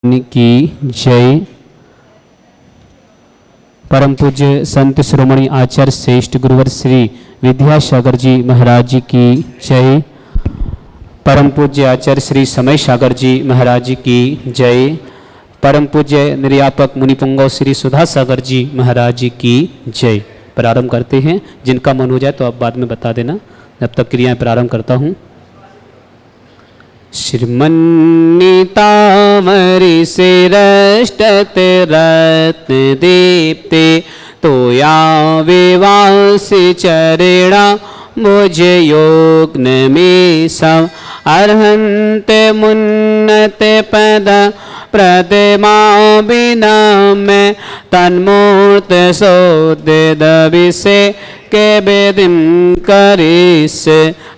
की जय। परम पूज्य संत शिरोमणि आचार्य श्रेष्ठ गुरुवर श्री विद्यासागर जी महाराज जी की जय। परम पूज्य आचार्य श्री समय सागर जी महाराज जी की जय। परम पूज्य निर्यापक मुनिपुंगव श्री सुधा सागर जी महाराज जी की जय। प्रारंभ करते हैं। जिनका मन हो जाए तो आप बाद में बता देना, जब तक क्रियाएं प्रारंभ करता हूँ। श्रीमन्नितामरि शिरष्टत रत्न दीप्ते तोया विवासि चरणा मुझ योग्न में सम अर्हन्त मुन्नत पद प्रतिमा बिना में तन्मूर्त सोद दविसे के वेदिम करिस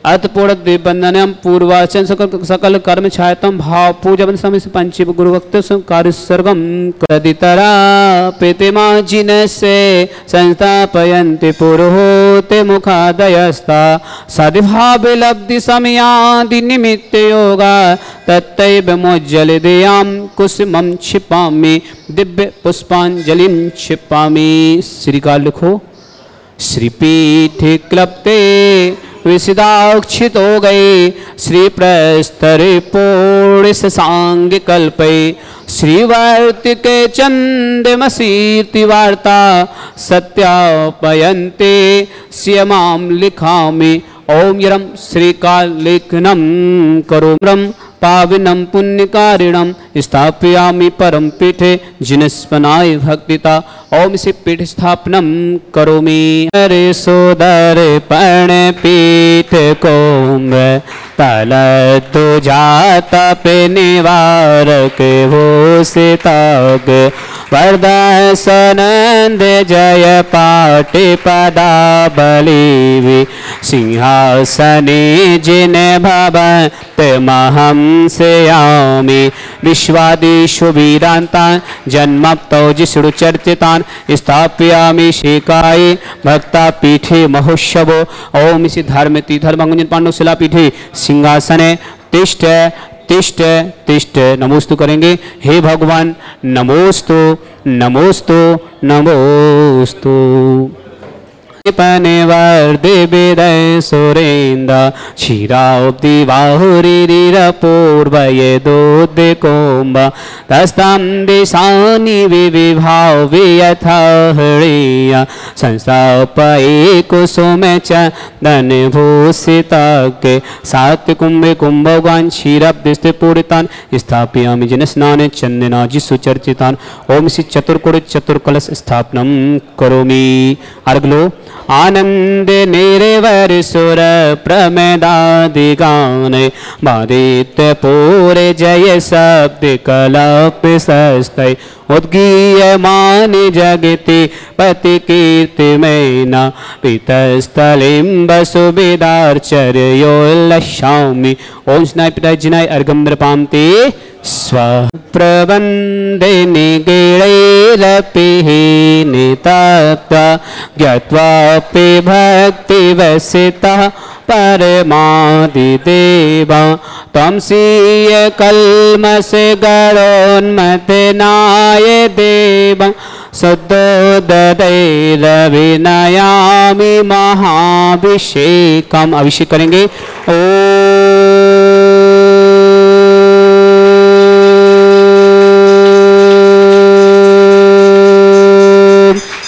अतपूर्ण दिवंदनम पूर्वाचन सकल कर्म छायतम भाव पूजन समय से पंचीव गुरुभक्त कार्य सर्वम कदितरा प्रतिमा जिनसे संस्थापयन्ति पुरोहोते मुखादयस्ता सद्भाव लब्धि समयादि निमित्त योगा तत्तैव मोज्जल देयाम कुसुमं क्षिपामि दिव्य पुष्पांजलिं क्षिपामि। श्रीकाल लिखो। श्रीपीठ क्लप्ते विसिदाक्षित हो गए श्री प्रस्तरे पूर्ण सांग कल्पे श्रीवर्ति के चंदमसीर्ति वार्ता सत्यापयन्ते स्यमाम लिखामि ओम यरम श्रीकाल लेखनम करोमरम पावनम पुण्यकारिणम स्थापयामि परम पीठे जिनस्पनाय भक्तिता ओम इसी पीठ स्थापनम करोमि। हरे सोदर पण पीठ कोम्ब तल तुझा तप निवारक हो सिताग वरदासनंद जय पाटि पदा बलिवि सिंहासने जिन भवत महं सेयामि विश्वादिषु वीरान्तान् जन्मप्तौ जिष्णु चर्चितान् स्थापयामि श्रीकाये भक्ता पीठे महोत्सवो ओम इसी धर्मति धर्मगुंजन पांडव शिला पीठे सिंहासने तिष्ठ तिष्ठ तिष्ठ नमोस्तु करेंगे। हे भगवान नमोस्तु नमोस्तु नमोस्तु। पनिवर्दि विदय सुरेन्द्र क्षीराब्धि बाहुरीरपूर्वये दोद्यकोम्ब तस्तां दिशानि विविभाव वियथा हृय संस्थापये कुसुमे चन्दन भूषिताग्रे सात्कुम्भे कुम्भवान् क्षीराब्धिस्ते पूरितान् स्थापयामि जिनस्नाने चन्दनादि सुचर्चितान् ओम श्री चतुर्कोटि चतुर्कलश स्थापनं करोमि। अर्घलो आनंद निर्वर सुर प्रमेदादि गाने बादित्य पूरे जय शब्द कलप सस्तय उद्गीयमान जगति पति कीर्ति मैना पितस्थलिं वसुविदार्चर्योल्लक्षामि ओम स्नाय पिता जिनाय अर्घं नृपान्ते स्व प्रबन्धे निगीळैरपि नितप्ता ज्ञात्वापि भक्तिवसितः परमादिदेवा त्वं स्वीय कल्मषे गणोन्मथनाय देवं सद्योददैरविनयामि महाभिषेकम्। अभिषेक करेंगे। ओ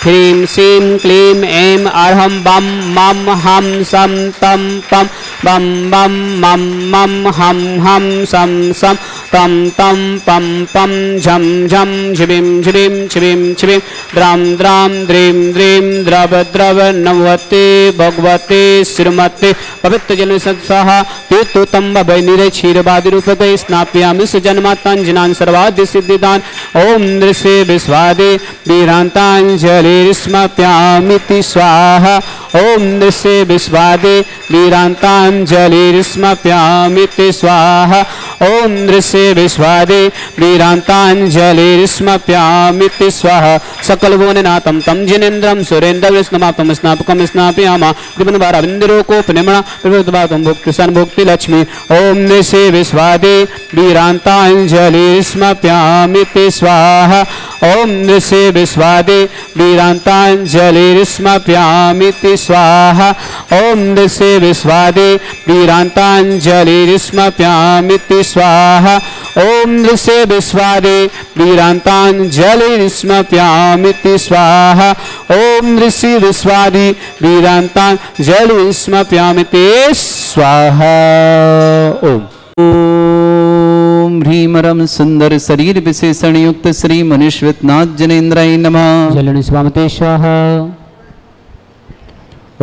ह्रीं श्रीं क्लीं ऐं अर्हं बम मम हम सम तम पम बम बम मम मम हम सम सम तम तम पम पम झम झम झिबिं झिबिं छिबिं छिबिं द्रां द्रां द्रीं द्रीं द्रव द्रव नमवते भगवते श्रीमते पवित्र जन सत्साहा तीर्थोत्तम भवनिरे क्षीरवादि रूपते स्नापयामि सुजन्मातांजनान् सर्वादि सिद्धिदान ओम नृषे विश्वादे वीरांतांजलि स्मप्यामिति स्वाहा ओम दृश्य विश्वादे वीरांतांजलिर्स्मप्यामिति स्वाहा ओम दृश्य विश्वादे वीरांतांजलिर्स्मप्यामिति स्वाहा सकल भुवननाथं तं जिनेन्द्रं सुरेन्द्र विष्णुमातं स्नापकं स्नापयामा कृपणवारविन्दरोकोपनिमणा प्रभुत्वातं भुक्तिसन् भुक्तिलक्ष्मी ओम दृश्य विश्वादे वीरांतांजलिर्स्मप्यामिति स्वाहा ओम दृश्य विश्वादे वीरांतांजलिर्स्मप्यामिति स्वाहा ओम दृश्य विश्वादे वीरांतांजलिर्स्मप्यामिति स्वाहा ओम दृश्य विश्वादे वीरांतांजलिर्स्मप्यामिति स्वाहा ओम दृश्य विश्वादे वीरांतांजलिर्स्मप्यामिति स्वाहा ओम ओम ह्रीमरम सुंदर शरीर विशेषण युक्त श्री मनुष्यनाथ जनेन्द्राय नमः। जलनिस्वामते स्वाहा।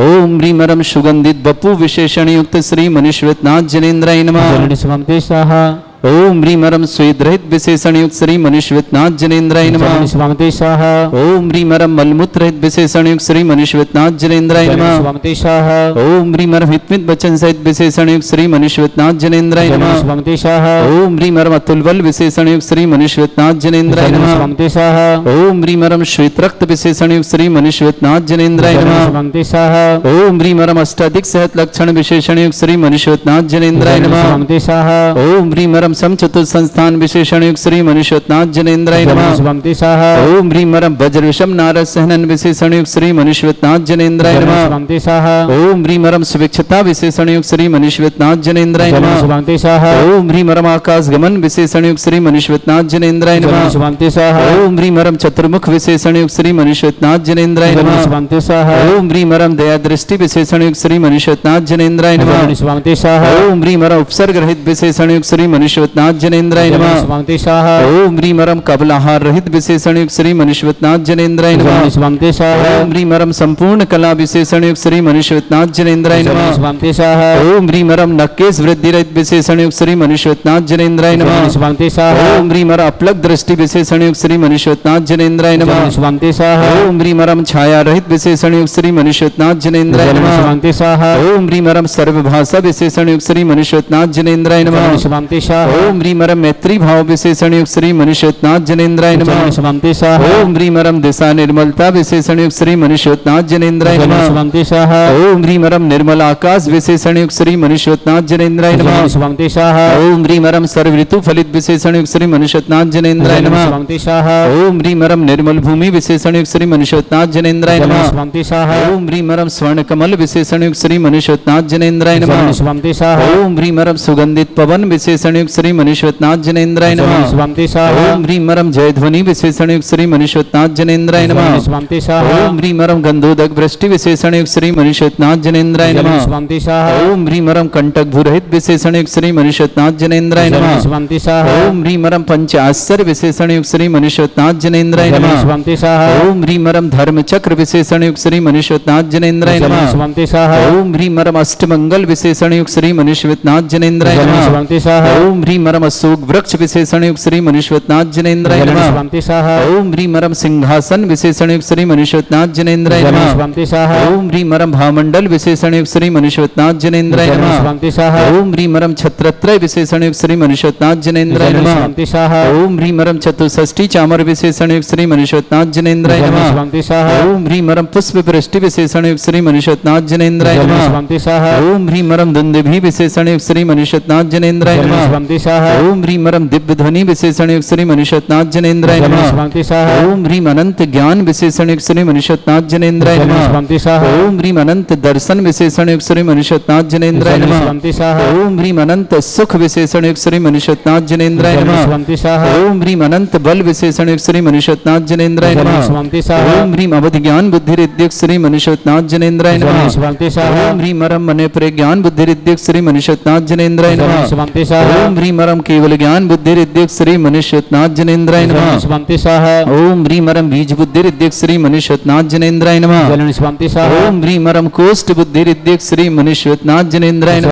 ओम ह्रीमरम सुगंधित बपु विशेषण युक्त श्री मनुष्यनाथ जनेन्द्राय नमः। जलनिस्वामते स्वाहा। ओम ह्रीमरम स्वेदरहित विशेषण युक्त श्री मनुष्यनाथ जनेन्द्राय नमः। जलनिस्वामते स्वाहा। ओम ह्रीमरम मलमूत्र रहित विशेषण युक्त श्री मनुष्यनाथ जनेन्द्राय नमः। जलनिस्वामते स्वाहा। ओम ह्रीमरम हितमित वचन सहित विशेषण युक्त श्री मनुष्यनाथ जनेन्द्राय नमः। जलनिस्वामते स्वाहा। ओम ह्रीमरम अतुल बल विशेषण युक्त श्री मनुष्यनाथ जनेन्द्राय नमः। जलनिस्वामते स्वाहा। ओम ह्रीमरम श्वेत रक्त विशेषण युक्त श्री मनुष्यनाथ जनेन्द्राय नमः। जलनिस्वामते स्वाहा। ओम ह्रीमरम अष्टाधिक सहत लक्षण विशेषण युक्त श्री मनुष्यनाथ जनेन्द्राय नमः। जलनिस्वामते स्वाहा। ओम ह्रीमरम समचतुर संस्थान विशेषण युक्त श्री मनुष्यनाथ जनेन्द्राय नमः। जलनिस्वामते स्वाहा। ओम ह्रीमरम वज्र विषम नारद सहनन विशेषण युक्त श्री मनुष्यनाथ जनेन्द्राय नमः। जलनिस्वामते स्वाहा। ओम ह्रीमरम सुविक्षता विशेषण युक्त श्री मनुष्यनाथ जनेन्द्राय नमः। जलनिस्वामते स्वाहा। ओम ह्रीमरम आकाश गमन विशेषण युक्त श्री मनुष्यनाथ जनेन्द्राय नमः। जलनिस्वामते स्वाहा। ओम ह्रीमरम चतुर्मुख विशेषण युक्त श्री मनुष्यनाथ जनेन्द्राय नमः। जलनिस्वामते स्वाहा। ओम ह्रीमरम दया दृष्टि विशेषण युक्त श्री मनुष्यनाथ जनेन्द्राय नमः। जलनिस्वामते स्वाहा। ओम ह्रीमरम उपसर्ग रहित विशेषण युक्त श्री मनुष्यनाथ जनेन्द्राय नमः। जलनिस्वामते स्वाहा। ओम ह्रीमरम कबलाहार रहित विशेषण युक्त श्री मनुष्यनाथ जनेन्द्राय नमः। जलनिस्वामते स्वाहा। ओम ह्रीमरम संपूर्ण कला विशेषण युक्त श्री मनुष्यनाथ जनेन्द्राय नमः। जलनिस्वामते स्वाहा। ओम ह्रीमरम नक्केश वृद्धि रहित विशेषण युक्त श्री मनुष्यनाथ जनेन्द्राय नमः। जलनिस्वामते स्वाहा। ओम ह्रीमरम अपलक दृष्टि विशेषण युक्त श्री मनुष्यनाथ जनेन्द्राय नमः। जलनिस्वामते स्वाहा। ओम ह्रीमरम छाया रहित विशेषण युक्त श्री मनुष्यनाथ जनेन्द्राय नमः। जलनिस्वामते स्वाहा। ओम ह्रीमरम सर्वभाषा विशेषण युक्त श्री मनुष्यनाथ जनेन्द्राय नमः। जलनिस्वामते स्वाहा। ओम ह्रीमरम मैत्री भाव विशेषण युक्त श्री मनुष्यनाथ जनेन्द्राय नमः। जलनिस्वामते स्वाहा। ओम ह्रीमरम दिशा निर्मलता विशेषण युक्त श्री मनुष्यनाथ जनेन्द्राय नमः। जलनिस्वामते स्वाहा। ओम ह्रीमरम निर्मल आकाश विशेषण युक्त श्री मनुष्यनाथ जनेन्द्राय नमः। जलनिस्वामते स्वाहा। ओम ह्रीमरम सर्व ऋतु फलित विशेषण युक्त श्री मनुष्यनाथ जनेन्द्राय नमः। जलनिस्वामते स्वाहा। ओम ह्रीमरम निर्मल भूमि विशेषण युक्त श्री मनुष्यनाथ जनेन्द्राय नमः। जलनिस्वामते स्वाहा। ओम ह्रीमरम स्वर्ण कमल विशेषण युक्त श्री मनुष्यनाथ जनेन्द्राय नमः। जलनिस्वामते स्वाहा। ओम ह्रीमरम सुगंधित पवन विशेषण युक्त श्री मनुष्यनाथ जनेन्द्राय नमः। जलनिस्वामते स्वाहा। ओम ह्रीमरम जयध्वनि विशेषण युक्त श्री मनुष्यनाथ जनेन्द्राय नमः। जलनिस्वामते स्वाहा। ओम ह्रीमरम गंधोदक वृष्टि विशेषण युक्त श्री मनुष्यनाथ जनेन्द्राय नमः। जलनिस्वामते स्वाहा। ओम ह्रीमरम कंटक भूरहित विशेषण युक्त श्री मनुष्यनाथ जनेन्द्राय नमः। जलनिस्वामते स्वाहा। ओम ह्रीमरम पंचाश्चर्य विशेषण युक्त श्री मनुष्यनाथ जनेन्द्राय नमः। जलनिस्वामते स्वाहा। ओम ह्रीमरम धर्म चक्र विशेषण युक्त श्री मनुष्यनाथ जनेन्द्राय नमः। जलनिस्वामते स्वाहा। ओम ह्रीमरम अष्टमंगल विशेषण युक्त श्री मनुष्यनाथ जनेन्द्राय नमः। जलनिस्वामते स्वाहा। ओम ह्रीमरम अशोक वृक्ष विशेषण युक्त श्री मनुष्यनाथ जनेन्द्राय नमः। जलनिस्वामते स्वाहा। ओम ह्रीमरम सिंहासन विशेषण युक्त श्री मनुष्यनाथ जनेन्द्राय नमः। जलनिस्वामते स्वाहा। ओम ह्रीमरम भामंडल विशेषण युक्त श्री मनुष्यनाथ जनेन्द्राय नमः। जलनिस्वामते स्वाहा। ओम ह्रीमरम छत्रत्रय विशेषण युक्त श्री मनुष्यनाथ जनेन्द्राय नमः। जलनिस्वामते स्वाहा। ओम ह्रीमरम चतुष्षष्ठी चामर विशेषण युक्त श्री मनुष्यनाथ जनेन्द्राय नमः। जलनिस्वामते स्वाहा। ओम ह्रीमरम पुष्प वृष्टि विशेषण युक्त श्री मनुष्यनाथ जनेन्द्राय नमः। जलनिस्वामते स्वाहा। ओम ह्रीमरम दुंदुभि विशेषण युक्त श्री मनुष्यनाथ जनेन्द्राय नमः। जलनिस्वामते स्वाहा। ओम ह्रीमरम दिव्य ध्वनि विशेषण युक्त श्री मनुष्यनाथ जनेन्द्राय नमः। जलनिस्वामते स्वाहा। ओम ह्रीम अनंत ज्ञान विशेषण युक्त श्री मनुष्यनाथ जनेन्द्राय नमः। जलनिस्वामते स्वाहा। ओम ह्रीम अनंत दर्शन विशेषण युक्त श्री मनुष्यनाथ जनेन्द्राय नमः। जलनिस्वामते स्वाहा। ओम ह्रीम अनंत सुख विशेषण युक्त श्री मनुष्यनाथ जनेन्द्राय नमः। जलनिस्वामते स्वाहा। ओम ह्रीम अनंत बल विशेषण युक्त श्री मनुष्यनाथ जनेन्द्राय नमः। जलनिस्वामते स्वाहा। ओम ह्रीम अवधि ज्ञान बुद्धि रिद्युक्त श्री मनुष्यनाथ जनेन्द्राय नमः। जलनिस्वामते स्वाहा। ओम ह्रीमरम मने प्रज्ञान बुद्धि रिद्युक्त श्री मनुष्यनाथ जनेन्द्राय नमः। जलनिस्वामते स्वाहा। ओम ह्रीमरम केवल ज्ञान बुद्धि रिद्युक्त श्री मनुष्यनाथ जनेन्द्राय नमः। जलनिस्वामते स्वाहा। ओम ह्रीमरम बीज बुद्धि रिद्युक्त श्री मनुष्यनाथ जनेन्द्राय नमः। जलनिस्वामते स्वाहा। ओम ह्रीमरम कोष्ठ बुद्धि रिद्युक्त श्री मनुष्यनाथ जनेन्द्राय नमः।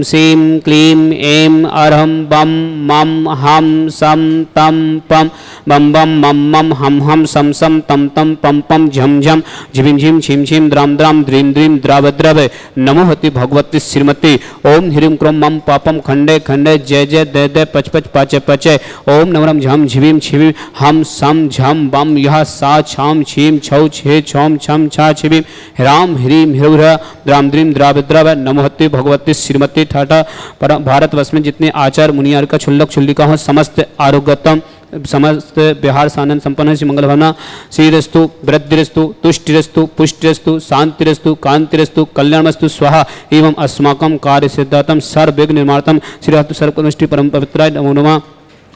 सीं क्लीं ऐं अर्हं बं मं हं सं तं पं बं बं मं मं हं हं सं सं तं तं पं पं झं झं झिं झिं छिं छिं द्रां द्रां द्रीं द्रीं द्रव द्रव नमो हति भगवती श्रीमती ओम ह्रीं क्रों मं पापं खंडे खंडे जय जय दय दय पच पच पाचे पचे ओम नवरम झम झिवीं छिवीं हम सम झम बम यह सा छाम छीम छौ छे छौम छम छा छिवीं ह्राम ह्रीं ह्रौर द्राम द्रीं द्राव द्रव नमो हति भगवती श्रीमती ठाठा पर भारतवर्ष में जितने आचार्य मुनियार का छुल्लक छुल्लिका हो समस्त आरोग्यतम समस्त बिहार सानंद संपन्न श्री मंगल भावना श्रीरस्तु वृद्धिरस्तु तुष्टिरस्तु पुष्टिरस्तु शांतिरस्तु कांतिरस्तु कल्याणमस्तु स्वाहा एवं अस्माकं कार्य सिद्धातम सर्वविघ्न निर्मार्तम श्री हतु सर्वपुष्टि परम पवित्राय नमो नमः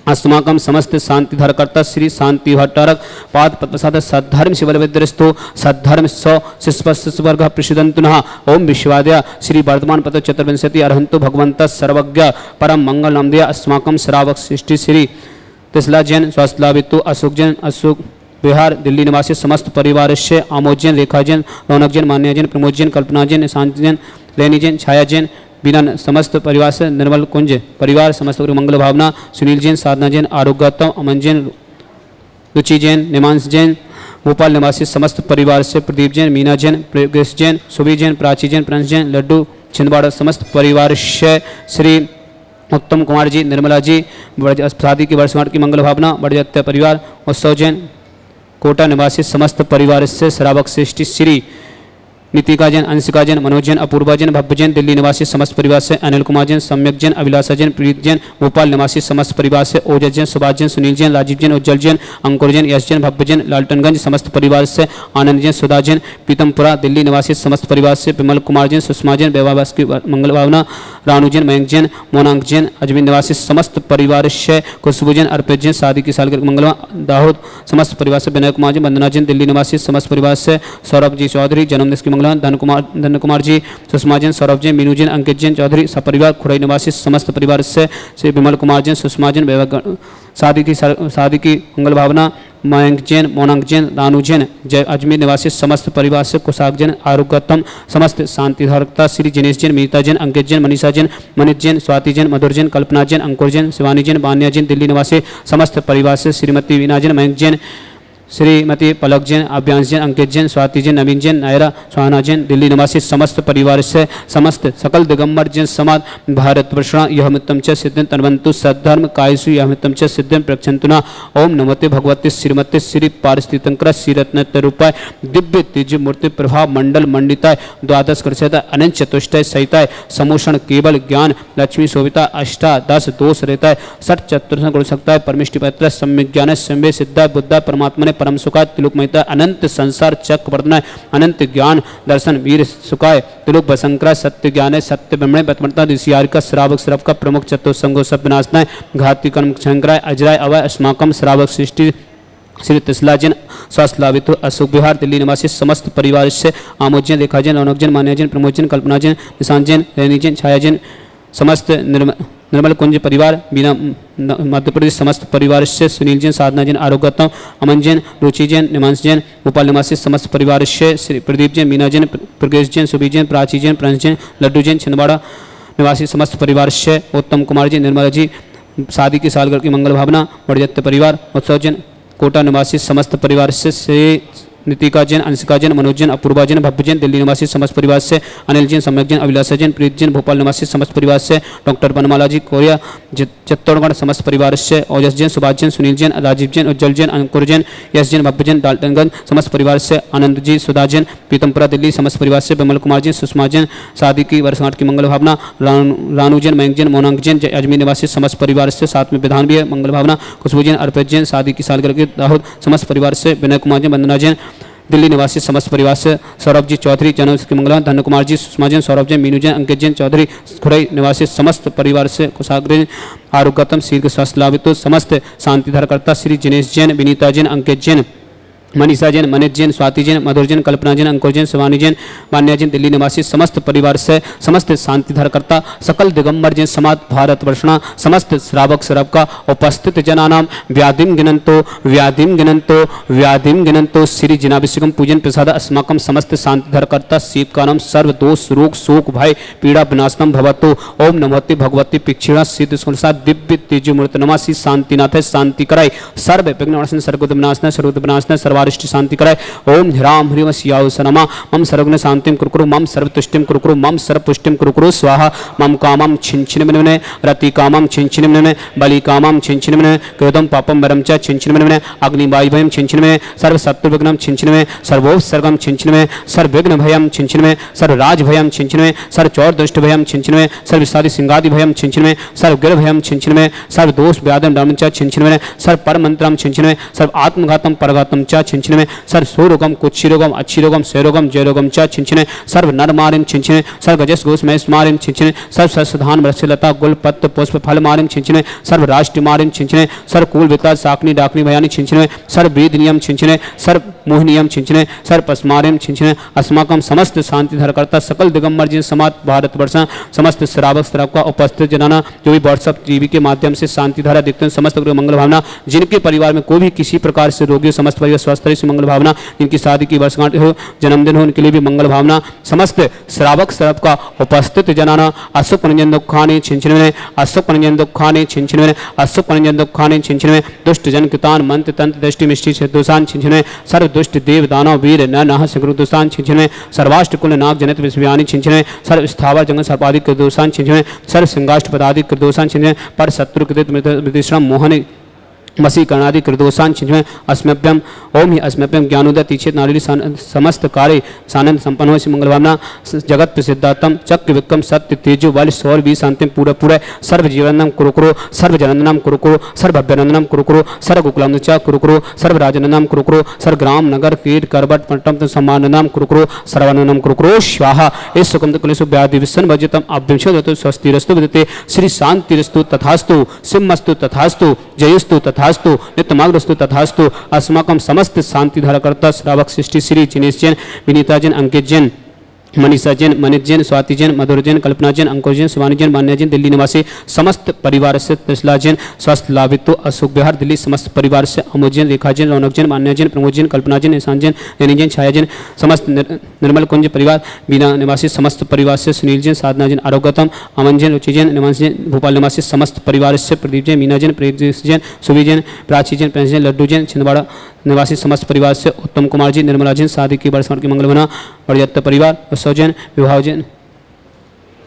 अस्माकं समस्त शांतिधरकर्ता श्री शांति भट्टारक पाद पद्मसाद सद्धर्म शिवलविद्रस्तु सद्धर्म सौ शिस्वर्ग प्रसिदंतु नः ओम विश्वाद्य श्री वर्धमान पद चतुर्विंशति अरहंतु भगवंत सर्वज्ञ परम मंगल नामदय अस्माकं श्रावक सृष्टि श्री तिसला जैन स्वास्थ्यलाभितु अशोक जैन अशोक बिहार दिल्ली निवासी समस्त परिवार से आमोद जैन रेखा जैन रौनक जैन मान्या जैन प्रमोद जैन कल्पना जैन शांति जैन लेनी जैन छाया जैन बिना समस्त परिवार से निर्मल कुंज परिवार समस्त मंगल भावना सुनील जैन साधना जैन आरोग्यतम अमन जैन रुचि जैन निमांश जैन भोपाल निवासी समस्त परिवार से प्रदीप जैन मीना जैन प्रगेश जैन सुबी जैन प्राची जैन प्रिंस जैन लड्डू छिंदवाड़ा समस्त परिवार से श्री उत्तम कुमार जी निर्मला जी शादी की वर्षगांठ की मंगल भावना बड़जत्य परिवार उत्सव जैन कोटा निवासी समस्त परिवार से श्रावक श्रेष्ठी श्री नीतिका जैन अंशिका जैन मनोज जैन अपूर्वा जैन भव्य जैन दिल्ली निवासी समस्त परिवार से अनिल कुमार जैन सम्यक जैन अभिलाषा जैन प्रीत जैन भोपाल निवासी समस्त परिवार से ओजस जैन सुभाष जैन सुनील जैन राजीव जैन उज्जवल जैन अंकुर जैन यश जैन भव्य जैन लालटनगंज समस्त परिवार से आनंद जैन सुधा जैन पीतमपुरा दिल्ली निवासी समस्त परिवार से विमल कुमार जैन सुषमा जैन बेवाबास की मंगल भावना रानू जैन मयंक जैन मोनांक जैन अजमेर निवासी समस्त परिवार से खुशबू जैन अर्पित जैन शादी की सालगिरह मंगल दाहोद समस्त परिवार से विनय कुमार जैन वंदना जैन दिल्ली निवासी समस्त परिवार से सौरभ जी चौधरी जन्मदिन की मंगल धन कुमार जी सुषमा जैन सौरभ जैन मीनू जैन अंकित जैन चौधरी सपरिवार खुरई निवासी समस्त परिवार से श्री विमल कुमार जैन सुषमा जैन शादी की मंगल भावना मयंक जैन मोनांक जैन रानू जैन जय अजमेर निवासी समस्त परिवार से कुशाक जैन आरोग्यतम समस्त शांतिधारकता श्री जिनेश जैन मीता जैन अंकित जैन मनीषा जैन मनीष जैन स्वाति जैन मधुर जैन कल्पना जैन अंकुर जैन शिवानी जैन बान्या जैन दिल्ली निवासी समस्त परिवार से श्रीमती वीना जैन मयंक जैन श्रीमती पलक जैन अभ्यांश जैन अंकित जैन स्वाति जैन नवीन जैन नायरा सुहाना जैन दिल्ली निवासी समस्त परिवार से समस्त सकल दिगंबर जैन समाज भारतवर्षण यह मित्तम च सिद्धिं तन्वन्तु सद्धर्म कायसु यह मित्तम च सिद्धिं प्रक्षन्तुना ओम नमते भगवते श्रीमते श्री पारिस्थितंकर श्रीरत्नरूपाय दिव्य तेज मूर्ति प्रभाव मंडल मंडिताय द्वादश कृष्यता अनंत चतुष्टय सहिताय समोषण केवल ज्ञान लक्ष्मी शोभिता अष्टादश दोष रहता है सठ चतुर्थ गुण सकता है परमिष्टि पत्र सम्यक ज्ञान सम्य सिद्धा बुद्धा परमात्मा ने परम सुखाय तिलुक महिता अनंत संसार चक वर्तनाय अनंत ज्ञान दर्शन वीर सुखाय तिलुक बसंकरा सत्य ज्ञान है सत्य ब्रह्मणे बतमता ऋषियार का श्रावक श्रव का प्रमुख चतुसंगो सब विनाशनाय घाती कर्म शंकराय अजराय अवय अस्माकम श्रावक सृष्टि श्री तिसला जैन स्वास्थ्य लाभित अशोक बिहार दिल्ली निवासी समस्त परिवार से आमोद जैन रेखा जैन रौनक जैन मान्या जैन प्रमोद जैन कल्पना जैन निशांत जैन रैनी जैन छाया जैन समस्त निर्मल कुंज परिवार बिना मध्य प्रदेश समस्त परिवार से सुनील जैन साधना जैन आरोग्यतम अमन जैन रुचि जैन निमांश जैन भोपाल निवासी समस्त परिवार से श्री प्रदीप जैन मीना जैन प्रगेश जैन सुबी जैन प्राची जैन प्रिंस जैन लड्डू जैन छिंदवाड़ा निवासी समस्त परिवार से उत्तम कुमार जी निर्मला जी शादी की सालगिरह की मंगल भावना बड़जत्य परिवार उत्सव जैन कोटा निवासी समस्त परिवार से नीतिका जैन अंशिका जैन मनोज जैन अपूर्वा जैन भव्य जैन दिल्ली निवासी समस्त परिवार से अनिल जैन सम्यक जैन अभिलाषा जैन प्रीत जैन भोपाल निवासी समस्त परिवार से डॉक्टर बनमाला जी कोरिया चित्तौड़गढ़ समस्त परिवार से ओजस जैन सुभाष जैन सुनील जैन राजीव जैन उज्जवल जैन अंकुर जैन यश जैन भव्य जैन डाल्टनगंज समस्त परिवार से आनंद जी सुधा जैन पीतमपुरा दिल्ली समस्त परिवार से विमल कुमार जैन सुषमा जैन शादी की वर्षगांठ की मंगल भावना रानू जैन मयंक जैन मोनांक जैन अजमेर निवासी समस्त परिवार से साथ में विधान भी है मंगल भावना खुशबू जैन अर्पित जैन शादी की सालगिरह के दाहोद समस्त परिवार से विनय कुमार जैन वंदना जैन दिल्ली निवासी समस्त परिवार से सौरभ जी चौधरी जन्मदिन की मंगल धन कुमार जी सुषमा जैन सौरभ जैन मीनू जैन अंकित जैन चौधरी खुरई निवासी समस्त परिवार से कुशाग्र आरोग्यतम शीघ्र स्वास्थ्य लाभित समस्त शांतिधरकर्ता श्री जिनेश जैन विनीता जैन अंकित जैन मनीषा जैन, मनीष जैन, स्वाति जैन, मधुर जैन, कल्पना जैन, अंकुर जैन, शिवानी जैन, मान्या जैन, दिल्ली निवासी समस्त परिवार से समस्त शांति धारकर्ता सकल दिगंबर जैन समाज भारत वर्षणा समस्त श्रावक श्रव का उपस्थित जनानाम व्याधिम गिनंतो श्री जिनाभिषेकम पूजन प्रसाद अस्माकम समस्त शांति धारकर्ता शिव का नाम सर्व दोष रोग शोक भय पीड़ा विनाशनम भवतु। ओम नमोति भगवती पिक्षिणा सिद्ध सुनसा दिव्य तेजो मूर्त नमासि शांतिनाथ शांति कराय सर्व विघ्न सर्वगुद विनाशना सर्वगुद विनाशना सर्वारिष्ट शांति कराय। ओम ह्राम ह्रीम स्याउ सनमा मम सर्वज्ञ शांतिम कुरुकुरु मम सर्वतुष्टिम कुरुकुरु मम सर्वपुष्टिम कुरुकुरु स्वाहा मम कामम छिंछिनमने रति कामम छिंछिनमने बलि कामम छिंछिनमने कृतम पापम वरम च छिंछिनमने अग्निवायु भयम छिंछिनमने सर्व शत्रु विघ्नम छिंछिनमने सर्वोपसर्गम छिंछिनमने सर्व विघ्न भयम छिंछिनमने सर्व राज भयम छिंछिनमने सर्व चौर दुष्ट भयम छिंछिनमने सर्व विषादी सिंगादि भयम छिंछिनमने सर्व गिर भयम छिंछिनमने सर्व दोष व्याधम डम च छिंछिनमने सर्व परमंत्रम छिंछिनमने सर्व आत्मघातम परघातम च छिंछिनमने सर्व सोरोगम कुक्षिरोगम अच्छिरोगम शैरोगम जयरोगम च छिंछिने सर्व नरमारिम छिंछिने सर्व गजस घोष महेश मारिम छिंछिने सर्व सस्धान वृक्षलता गुल पत्र पुष्प फल मारिम छिंछिने सर्व राष्ट्र मारिम छिंछिने सर्व कुल विता साकनी डाकनी भयानी छिंछिने सर्व वेद नियम छिंछिने सर्व मोहनियम छिंछिने सर्व पस्मारिम छिंछिने अस्माकम समस्त शांति धरकर्ता सकल दिगंबर जी समाज भारत वर्ष समस्त श्रावक श्राव का उपस्थित जनाना जो भी व्हाट्सअप टीवी के माध्यम से शांति धारा देखते हैं समस्त मंगल भावना जिनके परिवार में कोई भी किसी प्रकार से रोगी समस्त परिवार स्वस्थ रहे मंगल भावना जिनकी शादी की वर्षगांठ हो जन्मदिन हो उनके लिए भी मंगल भावना समस्त श्रावक श्राव का उपस्थित जनाना अशुभ पंजन दुखाने छिंछिनवे अशुभ पंजन दुखाने छिंछिनवे अशुभ पंजन दुखाने छिंछिनवे दुष्ट जन कृतान मंत्र तंत्र दृष्टि मिष्टि छेदोषान छिंछिनवे सर्व दुष्ट देव दानव वीर न नह सकृदोषान छिंछिनवे सर्वाष्ट कुल नाग जनित विश्वयानी छिंछिनवे सर्व स्थावर जंगल सर्पाधिक कृदोषान छिंछिनवे सर्व सिंगाष्ट पदाधिक कृदोषान छिंछिनवे पर शत्रु कृत मृतिश्रम मोहन मसी कर्णादि कृदोषान छिंछिनवे अस्मभ्यम ओम ही अस्मभ्यम ज्ञानोदय तीक्षित नारी समस्त कार्य सानंद संपन्न हो मंगल भावना जगत प्रसिद्धातम चक्र विक्रम सत्य तेजो बल सौर भी शांति पूरा पूरा सर्व जीवनम कुरुकुरु सर्व जननम कुरुकुरु सर्व अभ्यनंदनम कुरुकुरु सर्व कुकुलम च कुरुकुरु सर्व राजननम कुरुकुरु सर्व ग्राम नगर कीट करबट पट्टम सम्माननम कुरुकुरु सर्वननम कुरुकुरु स्वाहा इस सुकम कुलेशु व्याधि विसन भजतम अभ्यंशो स्वस्तिरस्तु विदते श्री शांतिरस्तु तथास्तु सिंहस्तु तथास्तु जयस्तु तथास्तु नित्यमाग्रस्तु तथास्तु अस्माकम समस्त शांति धारकर्ता श्रावक सृष्टि श्री जिनेश जैन विनीता जैन अंकित जैन मनीषा जैन मनीष जैन स्वाति जैन मधुर जैन कल्पना जैन अंकुर जैन शिवानी जैन मान्या जैन दिल्ली निवासी समस्त परिवार से त्रिशला जैन स्वस्थ लाभित्व अशोक बिहार दिल्ली समस्त परिवार से अमोद जैन रेखा जैन रौनक जैन मान्या जैन प्रमोद जैन कल्पना जैन ईशान जैन नैनी जैन छाया जैन समस्त निर्मल कुंज परिवार बीना निवासी समस्त परिवार से सुनील जैन साधना जैन आरोग्यतम अमन जैन रुचि जैन निवास जैन भोपाल निवासी समस्त परिवार से प्रदीप जैन मीना जैन प्रेत जैन सुवी जैन प्राची जैन प्रेंस जैन लड्डू जैन छिंदवाड़ा निवासी समस्त परिवार से उत्तम कुमार जी निर्मला जैन शादी की वर्षगांठ की मंगल बना बड़जत्त परिवार उत्सव जैन विवाह जैन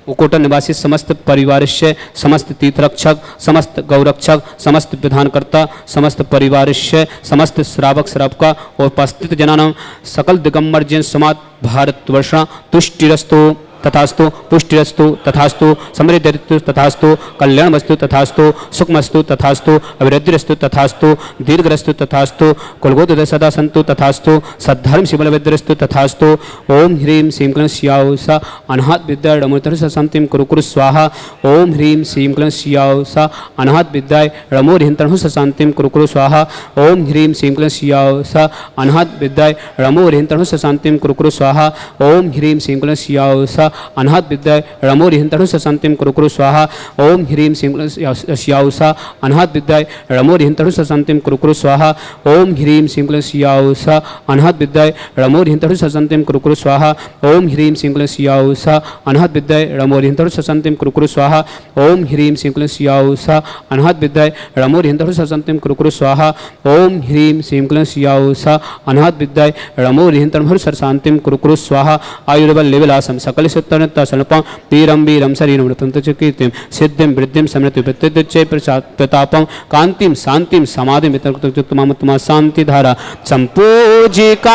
उकोटा निवासी समस्त परिवार से समस्त तीर्थरक्षक समस्त गौरक्षक समस्त विधानकर्ता समस्त परिवार से समस्त श्रावक श्रावका और उपस्थित जनानाम सकल दिगंबर जैन समाज भारतवर्षा तुष्टिरस्तु तथास्तु पुष्टिरस्तु तथास्तु समृद्धिरस्तु तथास्तु कल्याणमस्तु तथास्तु सुखमस्तु तथास्तु अभिवृद्धिरस्तु तथास्तु दीर्घरस्तु तथास्तु कुलगोत्र सदा सन्तु तथास्तु सद्धर्म शिवलविद्रस्तु तथास्तु ओम ह्रीं श्रीं क्लीं स्याउषा अनाहत विद्या रमोतर शांतिम कुरुकुरु स्वाहा ओम ह्रीं श्रीं क्लीं स्याउषा अनाहत विद्या रमोरिहंतरहु शांतिम कुरुकुरु स्वाहा ओम ह्रीं श्रीं क्लीं स्याउषा अनाहत विद्या रमोरिहंतरहु शांतिम कुरुकुरु स्वाहा ओम ह्रीं श्रीं क्लीं स्याउषा अनाहत विद्या रमोरिहंतरहु शांतिम कुरुकुरु स्वाहा ओम ह्रीं श्रीं स्याउषा अनाहत विद्या रमोरिहंतरहु शांतिम कुरुकुरु स्वाहा ओम ह्रीं श्रीं क्लीं स्याउषा अनाहत विद्या रमोरिहंतरहु शांतिम कुरुकुरु स्वाहा ओम ह्रीं श्रीं क्लीं स्याउषा अनाहत विद्या रमोरिहंतरहु शांतिम कुरुकुरु स्वाहा ओम ह्रीं श्रीं क्लीं स्याउषा अनाहत विद्या रमोरिहंतरहु शांतिम कुरुकुरु स्वाहा ओम ह्रीं श्रीं क्लीं स्याउषा अनाहत विद्या रमोरिहंतरहु शांतिम कुरुकुरु स्वाहा आयुर्बल लेवलासम सकल तरणपम तीरम वीरम शरीरम कीर्तिम सिद्धिम वृद्धिम समृद्धि प्रतापम कांतिम शांतिम समाधिम तमा शांति धारा संपूजिकानां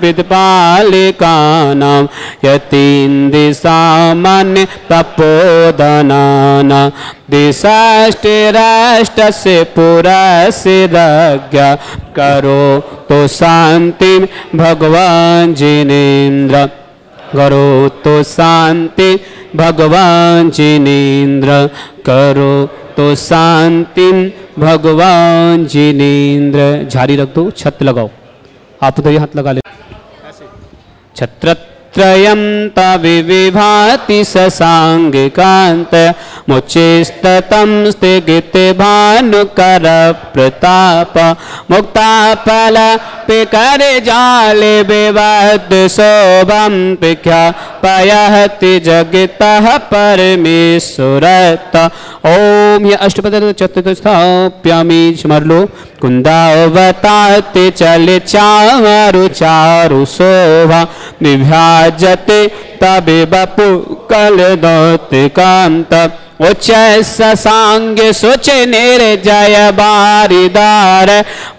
पितपालिकानां यतीन्द्रिसामान्य तपोधनानां दिशाष्टिराष्टस्य पुरस्सिरज्ञा करो तो शांतिम भगवान जिनेन्द्र करो तो शांति भगवान जिनेन्द्र करो तो शांति भगवान जिनेन्द्र। झाड़ी रख दो छत लगाओ। आप उधर ही हाथ लगा ले। छत्रत्रयं तविविभाति ससांगिकांत मुचिस्ततं स्थिगिते भानुकर प्रताप मुक्ताफल पिकर जाले विवद शोभं विख्यापयति जगतः परमेश्वरत। ओम ये अष्टपद चतुर्थस्थाप्यामि स्मर लो। कुंदावताते चले चारु चारु शोभा विभाजते तबे बपु कल दोते कांत उच्च ससांग सुच निर्जय बारिदार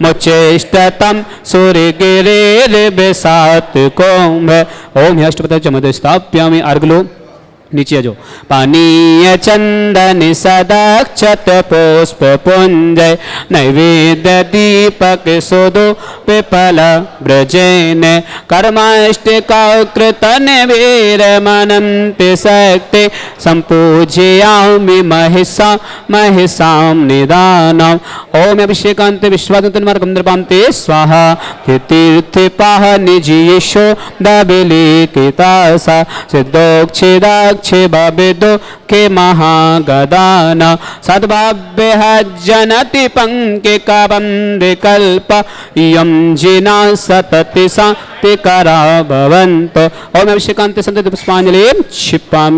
मुचेष्टतम सूर्य गिरे बेसात कुंभ। ओम अष्टपद चमद स्थाप्यामि अर्घलो। नीचे आ जाओ। पानीय चंदन सदक्षत पुष्प पुंज नैवेद्य दीपक सुदो पिपल ब्रजेन कर्माष्टिका कृतन वीर मनंति शक्ति संपूजयामि महिषा महिषां निदानम्। ओम अभिषेकांत विश्वादंतन मार्गं नृपांते स्वाहा तीर्थ पाह निजीशो दबिलिकितासा सिद्धोक्षिदा क्षे बाबेदो के महागदान सद्भाव्य जनति पंके कबंदे कल्प यम जिना सतति शांति करा भवंतो। ओम अभिषेकांत संत पुष्पांजलि क्षिपामि।